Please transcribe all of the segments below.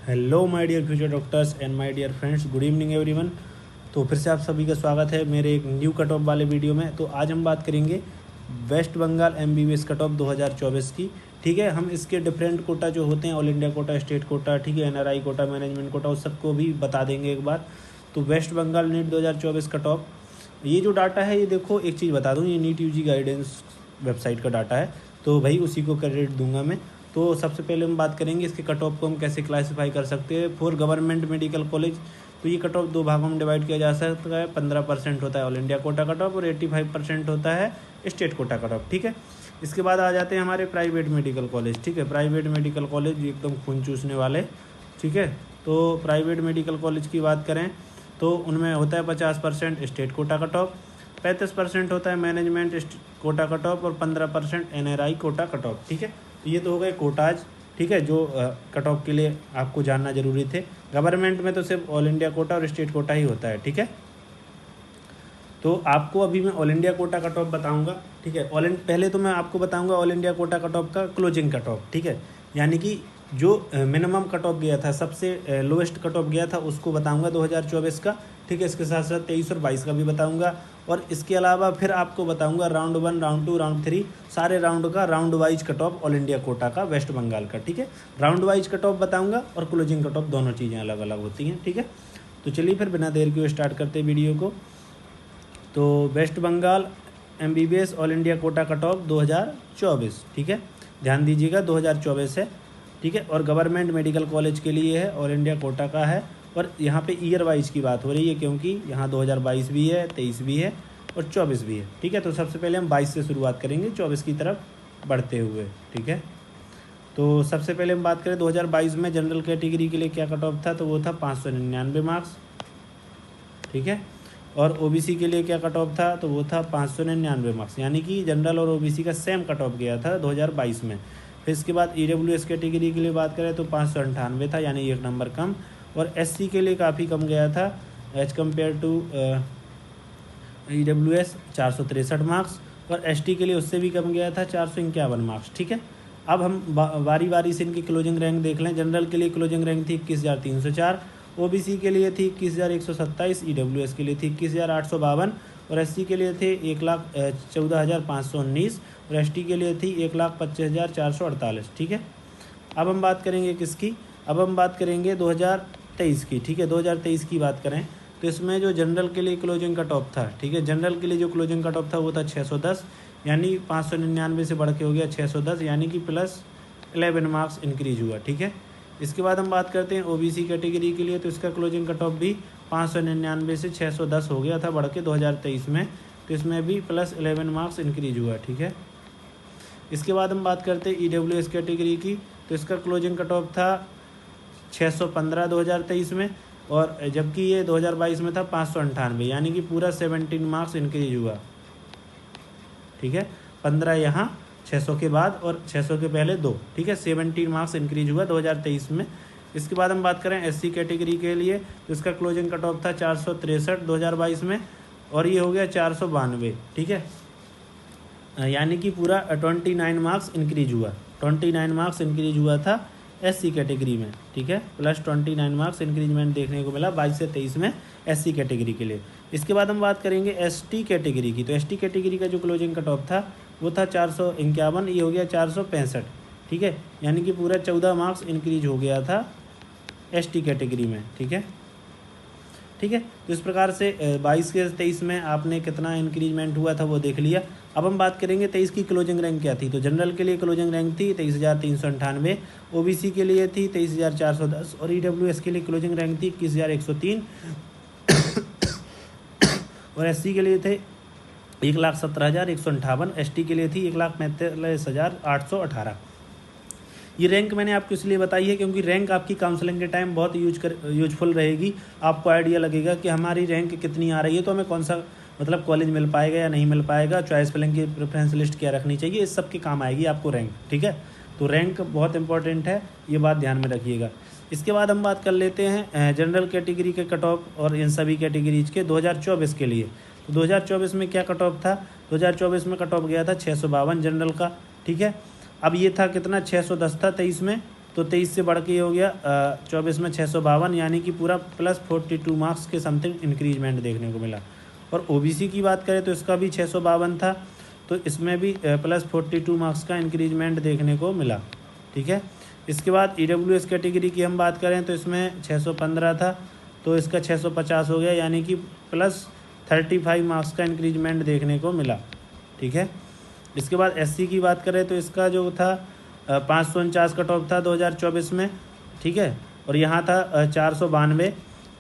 Hello my dear future doctors and my dear friends, good evening everyone. तो फिर से आप सभी का स्वागत है मेरे एक न्यू कट ऑफ वाले वीडियो में। तो आज हम बात करेंगे West Bengal MBBS cut off 2024 की। ठीक है, हम इसके डिफरेंट कोटा जो होते हैं, all India Kota, state quota, ठीक है, एनआरआई कोटा, मैनेजमेंट कोटा, उस सबको भी बता देंगे एक बार। तो West Bengal NEET 2024 cut off, ये जो डाटा है, ये देखो एक चीज़ बता दूँ, ये नीट यूजी गाइडेंस वेबसाइट का डाटा है, तो भाई उसी को क्रेडिट दूंगा मैं। तो सबसे पहले हम बात करेंगे इसके कट ऑफ को हम कैसे क्लासीफाई कर सकते हैं। फॉर गवर्नमेंट मेडिकल कॉलेज तो ये कट ऑफ दो भागों में डिवाइड किया जा सकता है। 15% होता है all India quota cut of और 85% होता है स्टेट कोटा कट ऑफ। ठीक है, इसके बाद आ जाते हैं हमारे प्राइवेट मेडिकल कॉलेज। ठीक है, प्राइवेट मेडिकल कॉलेज एकदम खून चूसने वाले। ठीक है, तो प्राइवेट मेडिकल कॉलेज की बात करें तो उनमें होता है 50% स्टेट कोटा कट ऑफ, 35% होता है मैनेजमेंट कोटा कट ऑफ और 15% एनआरआई कोटा कट ऑफ। ठीक है, तो ये तो हो गए कोटाज। ठीक है, जो कट ऑफ के लिए आपको जानना जरूरी थे। गवर्नमेंट में तो सिर्फ ऑल इंडिया कोटा और स्टेट कोटा ही होता है। ठीक है, तो आपको अभी मैं all India quota cut of बताऊंगा। ठीक है, पहले तो मैं आपको बताऊंगा all India quota cut of का क्लोजिंग कट ऑफ। ठीक है, यानी कि जो मिनिमम कट ऑफ गया था, सबसे लोएस्ट कट ऑफ गया था, उसको बताऊंगा 2024 का। ठीक है, इसके साथ साथ 23 और 22 का भी बताऊंगा। और इसके अलावा फिर आपको बताऊंगा राउंड 1, राउंड 2, राउंड 3, सारे राउंड का round wise cut of all India Kota का वेस्ट बंगाल का। ठीक है, राउंड वाइज कट ऑफ बताऊंगा और क्लोजिंग कट ऑफ, दोनों चीज़ें अलग अलग होती हैं। ठीक है, तो चलिए फिर बिना देर के स्टार्ट करते हैं वीडियो को। तो West Bengal MBBS all India quota cut off 2024। ठीक है, ध्यान दीजिएगा 2024 है। ठीक है, और गवर्नमेंट मेडिकल कॉलेज के लिए है, ऑल इंडिया कोटा का है। और यहाँ पे ईयर वाइज की बात हो रही है, क्योंकि यहाँ 2022 भी है, 23 भी है और 24 भी है। ठीक है, तो सबसे पहले हम 22 से शुरुआत करेंगे 24 की तरफ बढ़ते हुए। ठीक है, तो सबसे पहले हम बात करें 2022 में जनरल कैटेगरी के लिए क्या कट ऑफ था, तो वो था 599 मार्क्स। ठीक है, और ओबीसी के लिए क्या कट ऑफ था, तो वो था 599 मार्क्स, यानी कि जनरल और ओबीसी का सेम कट ऑफ गया था 2022 में। फिर इसके बाद ईडब्ल्यूएस कैटेगरी के लिए बात करें तो 598 था, यानी 1 नंबर कम। और एससी के लिए काफ़ी कम गया था as compare to EWS, 463 marks. और एसटी के लिए उससे भी कम गया था, 451 मार्क्स। ठीक है, अब हम बारी बारी से इनकी क्लोजिंग रैंक देख लें। जनरल के लिए क्लोजिंग रैंक थी 21,304, ओबीसी के लिए थी 21,127, ईडब्ल्यूएस के लिए थी 21,852 और एससी के लिए थे 1,14,519 और एसटी के लिए थी 1,25,448। ठीक है, अब हम बात करेंगे किसकी, अब हम बात करेंगे 2023 की। ठीक है, 2023 की बात करें तो इसमें जो जनरल के लिए क्लोजिंग कट ऑफ था, ठीक है, जनरल के लिए जो क्लोजिंग कट ऑफ था वो था 610, यानी 599 से बढ़ के हो गया 610, यानी कि प्लस 11 मार्क्स इंक्रीज हुआ। ठीक है, इसके बाद हम बात करते हैं ओबीसी कैटेगरी के लिए, तो इसका क्लोजिंग कट ऑफ भी 599 से 610 हो गया था बढ़ के 2023 में, तो इसमें भी प्लस 11 मार्क्स इंक्रीज हुआ। ठीक है, इसके बाद हम बात करते हैं ईडब्ल्यूएस कैटेगरी की, तो इसका क्लोजिंग कट ऑफ था 615 2023 में, और जबकि ये 2022 में था 598, यानी कि पूरा 17 मार्क्स इंक्रीज हुआ। ठीक है, 15 यहाँ 600 के बाद और 600 के पहले 2। ठीक है, 17 मार्क्स इंक्रीज हुआ 2023 में। इसके बाद हम बात करें एससी कैटेगरी के लिए, तो इसका क्लोजिंग कट ऑफ था 463 2022 में और ये हो गया 492। ठीक है, यानी कि पूरा 29 मार्क्स इंक्रीज हुआ, 29 मार्क्स इंक्रीज हुआ था एससी कैटेगरी में। ठीक है, प्लस 29 मार्क्स इंक्रीजमेंट देखने को मिला 22 से 23 में एससी कैटेगरी के लिए। इसके बाद हम बात करेंगे एसटी कैटेगरी की, तो एसटी कैटेगरी का जो क्लोजिंग कट ऑफ था वो था 451, ये हो गया 465। ठीक है, यानी कि पूरा 14 मार्क्स इंक्रीज हो गया था एसटी कैटेगरी में। ठीक है, ठीक है, तो इस प्रकार से 22 के 23 में आपने कितना इंक्रीजमेंट हुआ था वो देख लिया। अब हम बात करेंगे 23 की क्लोजिंग रैंक क्या थी, तो जनरल के लिए क्लोजिंग रैंक थी 23,398, ओबीसी के लिए थी 23,410 और ईडब्ल्यूएस के लिए क्लोजिंग रैंक थी 21,103 और एससी के लिए थे 1,17,158, एसटी के लिए थी 1,45,818। ये रैंक मैंने आपको इसलिए बताई है क्योंकि रैंक आपकी काउंसलिंग के टाइम बहुत यूजफुल रहेगी। आपको आइडिया लगेगा कि हमारी रैंक कितनी आ रही है, तो हमें कौन सा मतलब कॉलेज मिल पाएगा या नहीं मिल पाएगा, चॉइस फिलिंग की प्रेफरेंस लिस्ट क्या रखनी चाहिए, इस सब के काम आएगी आपको रैंक। ठीक है, तो रैंक बहुत इंपॉर्टेंट है, ये बात ध्यान में रखिएगा। इसके बाद हम बात कर लेते हैं जनरल कैटेगरी के कट ऑफ और इन सभी कैटेगरीज के 2024 के लिए। तो 2024 में क्या कट ऑफ था, 2024 में कट ऑफ गया था 652 जनरल का। ठीक है, अब ये था कितना, 610 था 23 में, तो 23 से बढ़ के हो गया 24 में 652, यानी कि पूरा प्लस 42 मार्क्स के समथिंग इंक्रीजमेंट देखने को मिला। और ओबीसी की बात करें तो इसका भी 652 था, तो इसमें भी प्लस 42 मार्क्स का इंक्रीजमेंट देखने को मिला। ठीक है, इसके बाद ईडब्ल्यूएस कैटेगरी की हम बात करें तो इसमें 615 था, तो इसका 650 हो गया, यानी कि प्लस 35 मार्क्स का इंक्रीजमेंट देखने को मिला। ठीक है, इसके बाद एससी की बात करें तो इसका जो था 549 कट ऑफ था 2024 में। ठीक है, और यहाँ था 492,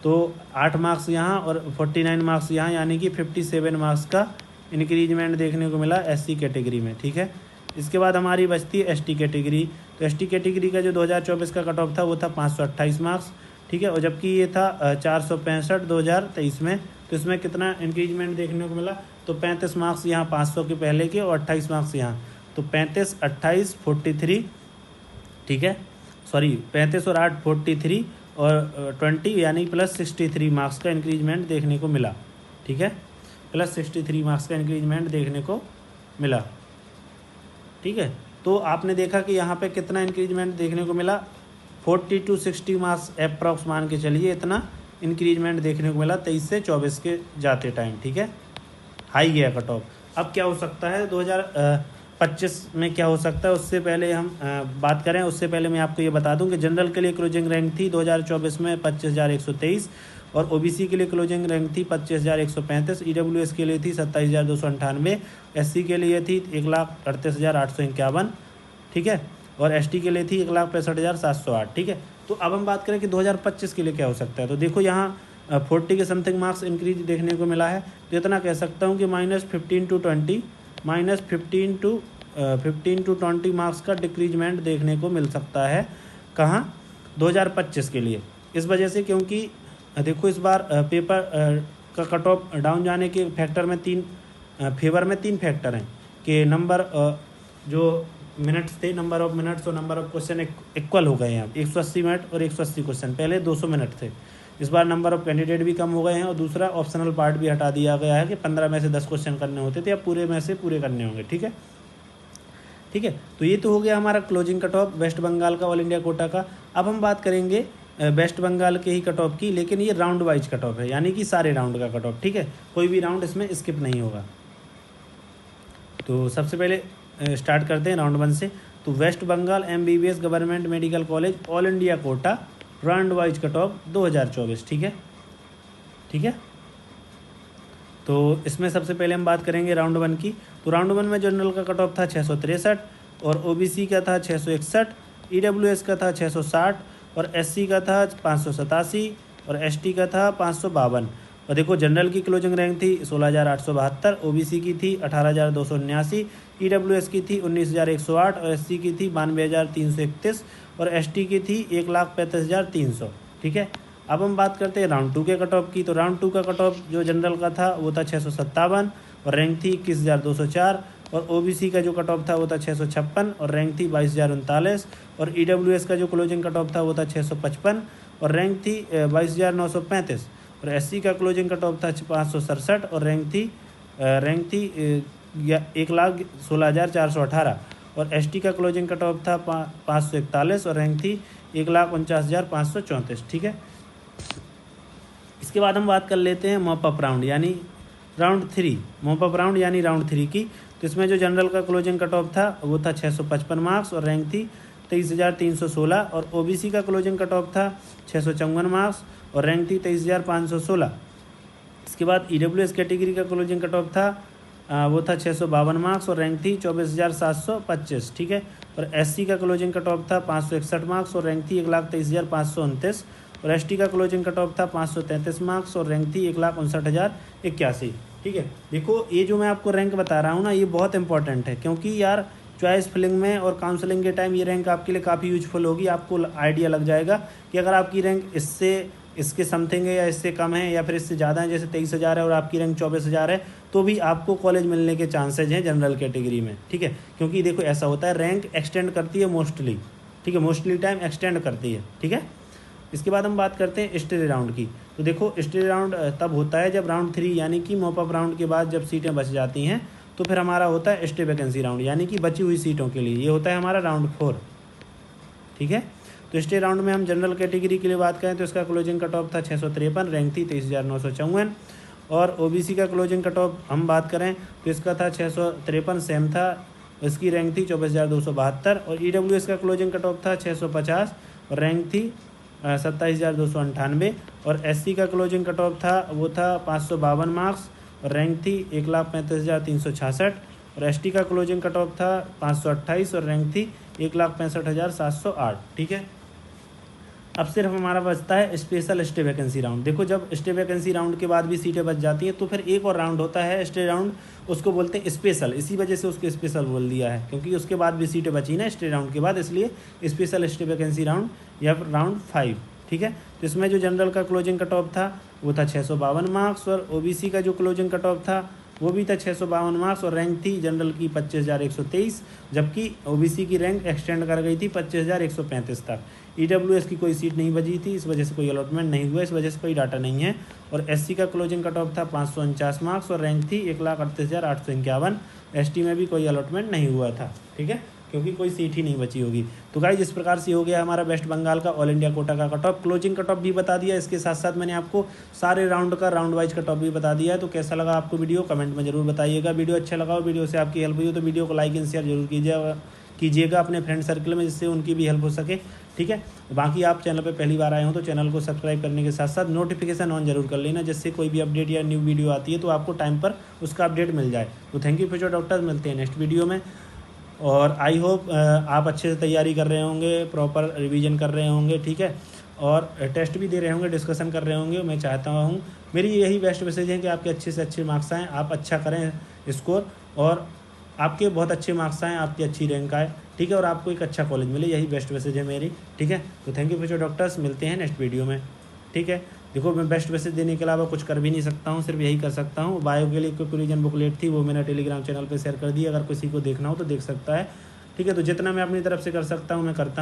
तो 8 मार्क्स यहाँ और 49 मार्क्स यहाँ, यानी कि 57 मार्क्स का इंक्रीजमेंट देखने को मिला एससी कैटेगरी में। ठीक है, इसके बाद हमारी बचती है एसटी कैटेगरी। तो एसटी कैटेगरी का जो 2024 का कट ऑफ था वो था 528 मार्क्स। ठीक है, और जबकि ये था 465 2023 में, तो इसमें कितना इंक्रीजमेंट देखने को मिला, तो 35 मार्क्स यहाँ 500 के पहले के और 28 मार्क्स यहाँ, तो 35 28 43। ठीक है, सॉरी 35 और 8 43 और 20, यानी प्लस 63 मार्क्स का इंक्रीजमेंट देखने को मिला। ठीक है, प्लस 63 मार्क्स का इंक्रीजमेंट देखने को मिला। ठीक है, तो आपने देखा कि यहाँ पे कितना इंक्रीजमेंट देखने को मिला, 40 to 60 मार्क्स अप्रॉक्स मान के चलिए, इतना इंक्रीजमेंट देखने को मिला 23 से 24 के जाते टाइम। ठीक है, हाई गया कट ऑफ। अब क्या हो सकता है 2025 में, क्या हो सकता है उससे पहले हम बात करें, उससे पहले मैं आपको ये बता दूं कि जनरल के लिए क्लोजिंग रैंक थी 2024 में 25,123, और ओबीसी के लिए क्लोजिंग रैंक थी 25,135, ईडब्ल्यूएस के लिए थी 27,298, एससी के लिए थी 1,38,851। ठीक है, और एसटी के लिए थी 1,65,708। ठीक है, तो अब हम बात करें कि 2025 के लिए क्या हो सकता है। तो देखो यहाँ 40 के समथिंग मार्क्स इंक्रीज देखने को मिला है, तो इतना कह सकता हूँ कि -15 to 20 -15 to 20 मार्क्स का डिक्रीजमेंट देखने को मिल सकता है। कहाँ, 2025 के लिए। इस वजह से क्योंकि देखो इस बार पेपर का कट ऑफ डाउन जाने के फैक्टर में फेवर में 3 फैक्टर हैं कि नंबर जो मिनट्स थे, नंबर ऑफ मिनट्स और नंबर ऑफ क्वेश्चन इक्वल हो गए हैं। अब 180 मिनट और 180 क्वेश्चन, पहले 200 मिनट थे। इस बार नंबर ऑफ कैंडिडेट भी कम हो गए हैं, और दूसरा ऑप्शनल पार्ट भी हटा दिया गया है कि 15 में से 10 क्वेश्चन करने होते थे, अब पूरे में से पूरे करने होंगे। ठीक है, ठीक है, तो ये तो हो गया हमारा closing cut off West Bengal का ऑल इंडिया कोटा का। अब हम बात करेंगे वेस्ट बंगाल के ही कट ऑफ की, लेकिन ये राउंड वाइज कट ऑफ है, यानी कि सारे राउंड का कट ऑफ। ठीक है, कोई भी राउंड इसमें स्किप नहीं होगा। तो सबसे पहले स्टार्ट करते हैं राउंड 1 से। तो West Bengal MBBS government medical college all India quota round wise cut off 2024। ठीक है, ठीक है, तो इसमें सबसे पहले हम बात करेंगे राउंड 1 की। तो राउंड 1 में जनरल का कट ऑफ था 663, और ओबीसी का था 661, ईडब्ल्यूएस का था 660, और एससी का था 587, और एसटी का था 552। और देखो जनरल की क्लोजिंग रैंक थी 16,872, ओबीसी की थी 18,279, ईडब्ल्यूएस की थी 19,108, और एससी की थी 92,331, और एसटी की थी 1,35,300। ठीक है, अब हम बात करते हैं राउंड 2 के कट ऑफ की। तो राउंड 2 का कट ऑफ जो जनरल का था वो था 657, और रैंक थी 21,204, और ओबीसी का जो कट ऑफ था वो था 656, और रैंक थी 22,039, और ईडब्ल्यूएस का जो क्लोजिंग कट ऑफ था वो था 655, और रैंक थी 22,935, और एससी का क्लोजिंग कट ऑफ था 567, और रैंक थी 1,16,418, और एसटी का क्लोजिंग कट ऑफ था 541, और रैंक थी 1,49,534। ठीक है, इसके बाद हम बात कर लेते हैं मॉप अप राउंड यानी राउंड 3, मॉप अप राउंड यानी राउंड 3 की। तो इसमें जो जनरल का क्लोजिंग कट ऑफ था वो था 655 मार्क्स, और रैंक थी 23,316, और ओबीसी का क्लोजिंग कट ऑफ था 654 मार्क्स, और रैंक थी 23,516। इसके बाद ईडब्ल्यूएस कैटेगरी का क्लोजिंग कट ऑफ था वो था 652 मार्क्स, और रैंक थी 24,725। ठीक है, और एससी का क्लोजिंग कट ऑफ था 561 मार्क्स, और रैंक थी 1,23,529, और एसटी का क्लोजिंग कट ऑफ था 533 मार्क्स, और रैंक थी 1,59,081। ठीक है, देखो ये जो मैं आपको रैंक बता रहा हूँ ना, ये बहुत इंपॉर्टेंट है, क्योंकि यार चॉइस फिलिंग में और काउंसलिंग के टाइम ये रैंक आपके लिए काफ़ी यूजफुल होगी। आपको आइडिया लग जाएगा कि अगर आपकी रैंक इसके समथिंग है, या इससे कम है, या फिर इससे ज़्यादा है, जैसे 23,000 है और आपकी रैंक 24,000 है, तो भी आपको कॉलेज मिलने के चांसेज हैं जनरल कैटेगरी में। ठीक है, क्योंकि देखो ऐसा होता है, रैंक एक्सटेंड करती है मोस्टली। ठीक है, मोस्टली टाइम एक्सटेंड करती है। ठीक है, इसके बाद हम बात करते हैं स्टे राउंड की। तो देखो स्टे राउंड तब होता है जब राउंड 3 यानी कि मॉप अप राउंड के बाद जब सीटें बच जाती हैं, तो फिर हमारा होता है स्टे वैकेंसी राउंड, यानी कि बची हुई सीटों के लिए। ये होता है हमारा राउंड 4। ठीक ठीक है। तो स्टे राउंड में हम जनरल कैटेगरी के लिए बात करें तो इसका क्लोजिंग कट ऑफ था 653, रैंक थी 23,954। और ओबीसी का क्लोजिंग कट ऑफ हम बात करें तो इसका था 653, सेम था, इसकी रैंक थी 24,272। और ईडब्ल्यूएस का क्लोजिंग कट ऑफ था 650 और रैंक थी 27,298। और एससी का क्लोजिंग कट ऑफ था वो था 552 मार्क्स और रैंक थी 1,35,366। और एसटी का क्लोजिंग कट ऑफ था 528 और रैंक थी 1,65,708। ठीक है। अब सिर्फ हमारा बचता है स्पेशल स्टे वैकेंसी राउंड। देखो जब स्टे वैकेंसी राउंड के बाद भी सीटें बच जाती हैं तो फिर एक और राउंड होता है स्टे राउंड, उसको बोलते हैं स्पेशल। इसी वजह से उसको स्पेशल बोल दिया है क्योंकि उसके बाद भी सीटें बची ना स्टे राउंड के बाद, इसलिए स्पेशल स्टे वैकेंसी राउंड या राउंड 5। ठीक है। तो इसमें जो जनरल का क्लोजिंग कट ऑफ था वो था 652 मार्क्स और ओबीसी का जो क्लोजिंग कट ऑफ था वो भी था 652 मार्क्स और रैंक थी जनरल की 25,123, जबकि ओबीसी की रैंक एक्सटेंड कर गई थी 25,135 तक। ईडब्ल्यूएस की कोई सीट नहीं बची थी, इस वजह से कोई अलॉटमेंट नहीं हुआ, इस वजह से कोई डाटा नहीं है। और एससी का क्लोजिंग कट ऑफ था 549 मार्क्स और रैंक थी 1,38,851। एसटी में भी कोई अलॉटमेंट नहीं हुआ था। ठीक है, क्योंकि कोई सीट ही नहीं बची होगी। तो गाइस इस प्रकार से हो गया हमारा वेस्ट बंगाल का ऑल इंडिया कोटा का cut off. Closing cut of भी बता दिया, इसके साथ साथ मैंने आपको सारे राउंड का राउंड वाइज कट ऑफ भी बता दिया है। तो कैसा लगा आपको वीडियो कमेंट में जरूर बताइएगा। वीडियो अच्छा लगा हो, वीडियो से आपकी हेल्प हुई हो तो वीडियो को लाइक एंड शेयर जरूर कीजिएगा अपने फ्रेंड सर्कल में, जिससे उनकी भी हेल्प हो सके। ठीक है। बाकी आप चैनल पे पहली बार आए हो तो चैनल को सब्सक्राइब करने के साथ साथ नोटिफिकेशन ऑन जरूर कर लेना, जिससे कोई भी अपडेट या न्यू वीडियो आती है तो आपको टाइम पर उसका अपडेट मिल जाए। तो थैंक यू फ्यूचर डॉक्टर्स, मिलते हैं नेक्स्ट वीडियो में। और आई होप आप अच्छे से तैयारी कर रहे होंगे, प्रॉपर रिवीजन कर रहे होंगे। ठीक है। और टेस्ट भी दे रहे होंगे, डिस्कशन कर रहे होंगे। मैं चाहता हूँ, मेरी यही बेस्ट मैसेज है कि आपके अच्छे से अच्छे मार्क्स आएँ, आप अच्छा करें स्कोर और आपके बहुत अच्छे मार्क्स आएँ, आपकी अच्छी रैंक आए। ठीक है। और आपको एक अच्छा कॉलेज मिले, यही बेस्ट मैसेज है मेरी। ठीक है। तो थैंक यू फ्यूचर डॉक्टर्स, मिलते हैं नेक्स्ट वीडियो में। ठीक है। देखो मैं बेस्ट मैसेज देने के अलावा कुछ कर भी नहीं सकता हूँ, सिर्फ यही कर सकता हूँ। बायो के लिए कंक्लूजन बुकलेट थी, वो मैंने टेलीग्राम चैनल पे शेयर कर दी, अगर किसी को देखना हो तो देख सकता है। ठीक है। तो जितना मैं अपनी तरफ से कर सकता हूँ मैं करता हूँ।